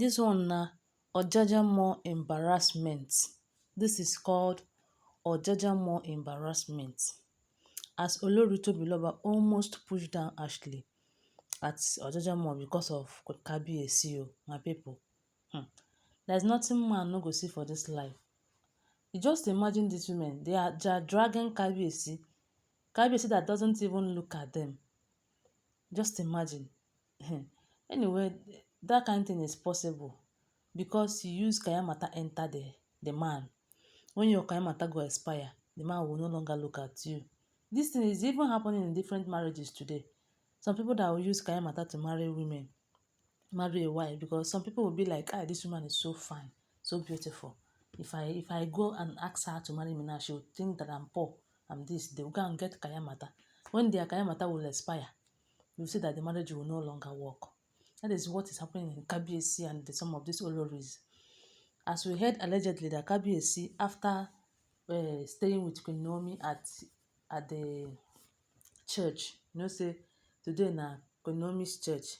This one na Ojaja embarrassment. This is called Ojaja embarrassment. As Olori Tobiloba almost pushed down Ashley at Ojaja because of Kabiyesi o, my people. There's nothing man no go see for this life. You just imagine these women. They are dragging Kabiyesi that doesn't even look at them. Just imagine. Anyway, that kind of thing is possible because you use Kayamata enter the man. When your Kayamata go expire, the man will no longer look at you. This thing is even happening in different marriages today. Some people that will use Kayamata to marry women, marry a wife, because some people will be like, this woman is so fine, so beautiful. If I go and ask her to marry me now, she will think that I'm poor, I'm this. They will go and get Kayamata. When their Kayamata will expire, you see that the marriage will no longer work. That is what is happening in Kabiyesi and some of these Oloris. As we heard allegedly that Kabiyesi, after staying with Queen Naomi at the church, say today na Queen Naomi's church.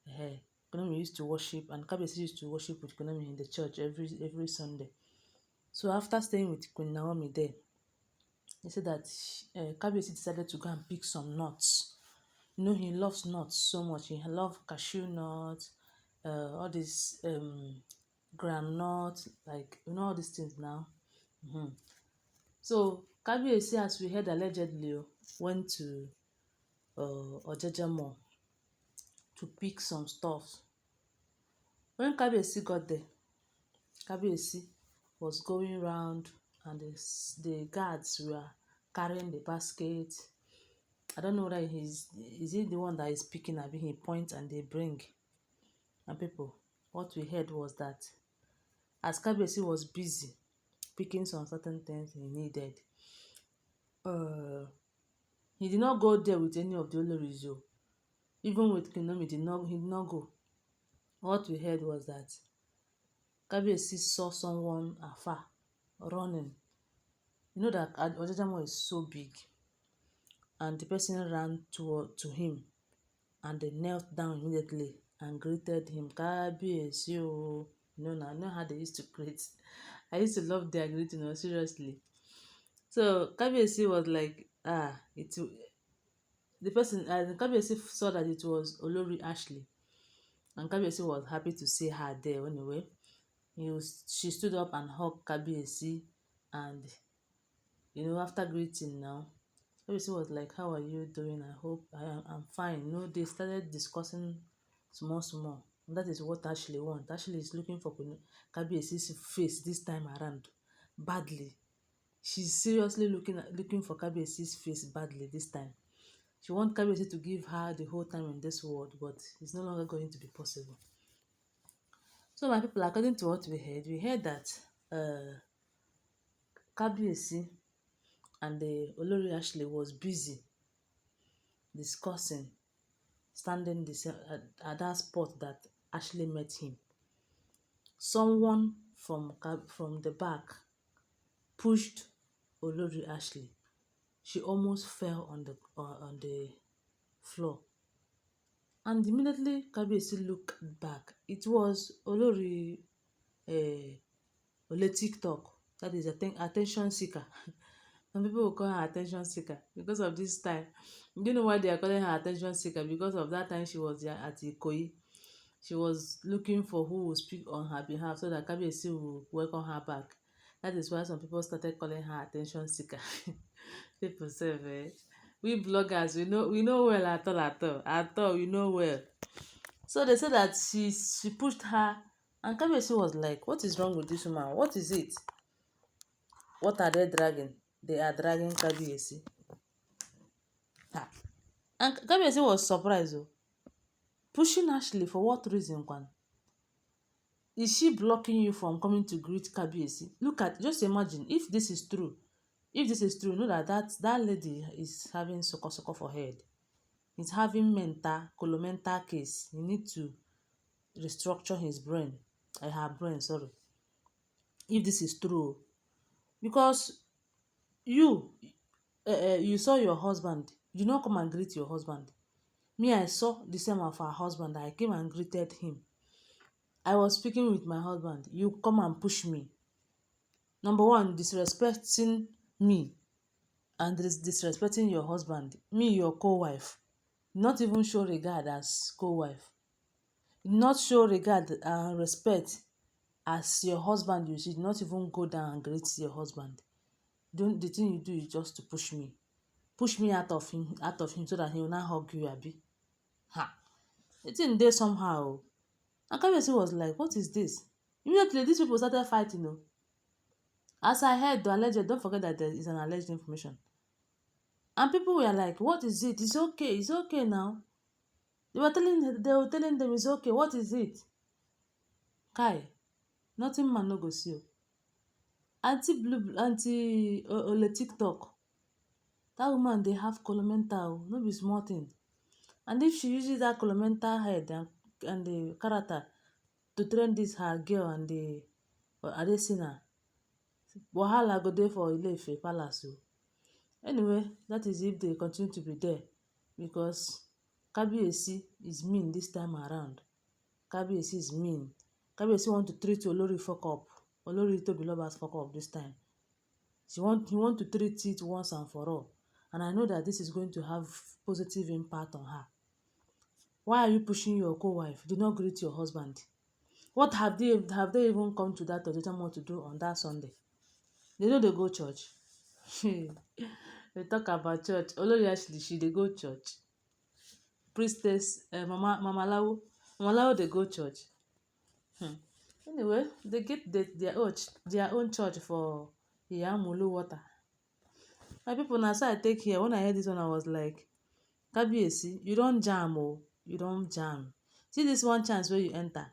Queen Naomi used to worship, and Kabiyesi used to worship with Queen Naomi in the church every Sunday. So after staying with Queen Naomi there, they said that Kabiyesi decided to go and pick some nuts. He loves nuts so much. He loves cashew nuts, all these groundnut, like all these things now. So Kabiyesi, as we heard allegedly, went to Ojaja to pick some stuff. When Kabiyesi got there, Kabiyesi was going round and the guards were carrying the basket. I don't know whether is he the one that is picking, or he point and they bring. And people, what we heard was that as Kabiyesi was busy picking some certain things he needed, he did not go there with any of the Oloris. Even with Queen Naomi, he did not go. What we heard was that Kabiyesi saw someone afar running. You know that Ojaja is so big, and the person ran to him and they knelt down immediately and greeted him. Kabiyesi o. I know how they used to greet. I used to love their greeting, seriously. So Kabiyesi was like, the person, Kabiyesi saw that it was Olori Ashley, and Kabiyesi was happy to see her there anyway. She stood up and hugged Kabiyesi, and after greeting now, Kabiyesi was like, how are you doing? I hope I'm fine. They started discussing small. And that is what Ashley wants. Ashley is looking for Kabiyesi's face this time around badly. She's seriously looking for Kabiyesi's face badly this time. She wants Kabiyesi to give her the whole time in this world, but it's no longer going to be possible. So my people, according to what we heard that Kabiyesi and the Olori Ashley was busy discussing, standing at that spot that Ashley met him. Someone from the back pushed Olori Ashley. She almost fell on the floor. And immediately Kabiyesi looked back. It was Olori Ole TikTok. That is attention seeker. Some people will call her attention seeker because of this time. Do you know why they are calling her attention seeker? Because of that time she was there at Ikoyi. She was looking for who will speak on her behalf so that Kabiyesi will welcome her back. That is why some people started calling her attention seeker. People say, we bloggers, we know well at all, we know well. So they said that she pushed her, and Kabiyesi was like, what is wrong with this woman? What is it? What are they dragging? They are dragging Kabiyesi. And Kabiyesi was surprised. Pushing Ashley for what reason, Kwan? Is she blocking you from coming to greet Kabiyesi? Just imagine if this is true. If this is true, know that lady is having soko for head. He's having mental case. You need to restructure his brain. Her brain, sorry. If this is true. Because you saw your husband. You not come and greet your husband. Me, I saw the same of her husband. I came and greeted him. I was speaking with my husband, you come and push me. Number one, disrespecting me and disrespecting your husband, me your co-wife. Not even show regard as co-wife. Not show regard and respect as your husband. You should not even go down and greet your husband. Don't, the thing you do is just to push me out of him so that he will not hug you, abi. Ha! The thing dey somehow o. And Kabiyesi was like, what is this? Immediately these people started fighting o. As I heard, the alleged, don't forget that there is an alleged information. And people were like, what is it? It's okay now. They were telling them it's okay. What is it? Kai, nothing man no go see o. Aunty Ole TikTok, that woman dey have colomental o, no be small thing. And if she uses that colomental head and the character to train this her girl and the Adesina, wahala go dey for Ile-Ife palace o. Anyway, that is if they continue to be there, because Kabiyesi is mean this time around. Kabiyesi is mean. Kabiyesi want to treat Olori fuck up. Olori Tobiloba's fuck up this time. He want to treat it once and for all. And I know that this is going to have positive impact on her. Why are you pushing your co-wife? Do not greet your husband. What have they even come to that Ojojamo to do on that Sunday? They know they go church. They talk about church. Olori actually, she dey go church. Priestess, Mama Lawo dey go church. Anyway, they get their own church for Iyamulu water. My people, na so I take here. When I heard this one, I was like, Kabiyesi, you don jam o. You don jam. See this one chance where you enter.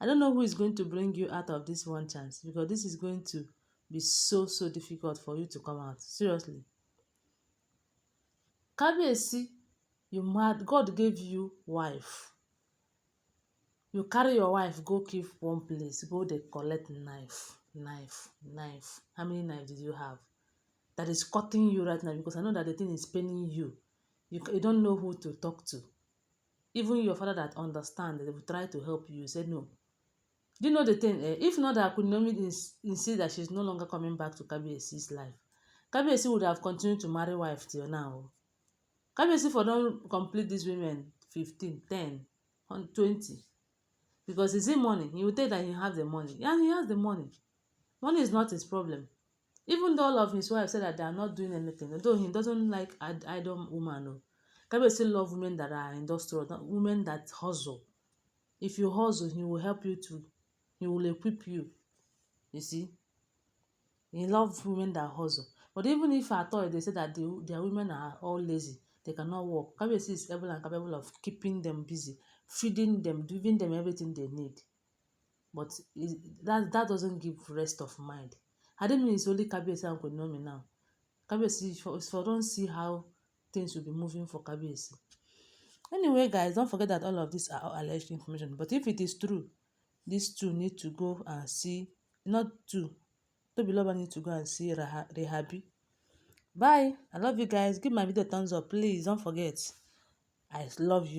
I don't know who is going to bring you out of this one chance, because this is going to be so difficult for you to come out. Seriously. Kabiyesi, you mad. God gave you wife. You carry your wife go keep one place, go dey collect knife. How many knives did you have that is cutting you right now? Because I know that the thing is paining you. You don't know who to talk to. Even your father that understand, they will try to help you. You say no. Do you know the thing? If not that Queen Naomi insist that she's no longer coming back to Kabiyesi's life, Kabiyesi would have continued to marry wife till now. Kabiyesi for don complete these women 15, 10, 20. Because is it money? He will tell that he have the money. And he has the money. Money is not his problem. Even though all of his wives said that they are not doing anything, though he doesn't like idle woman. No. Kabiyesi love women that are industrial, women that hustle. If you hustle, he will help you to. He will equip you. You see? He loves women that hustle. But even if at all they say that their women are all lazy, they cannot work, Kabiyesi is able and capable of keeping them busy, feeding them, giving them everything they need. But that doesn't give rest of mind. I don't mean it's only Kabiyesi and Queen Naomi now. Kabiyesi, for don't see how things will be moving for Kabiyesi. Anyway, guys, don't forget that all of these are alleged information. But if it is true, these two need to go and see, not two, Tobiloba need to go and see Rehabi. Bye. I love you guys. Give my video a thumbs up, please. Don't forget. I love you.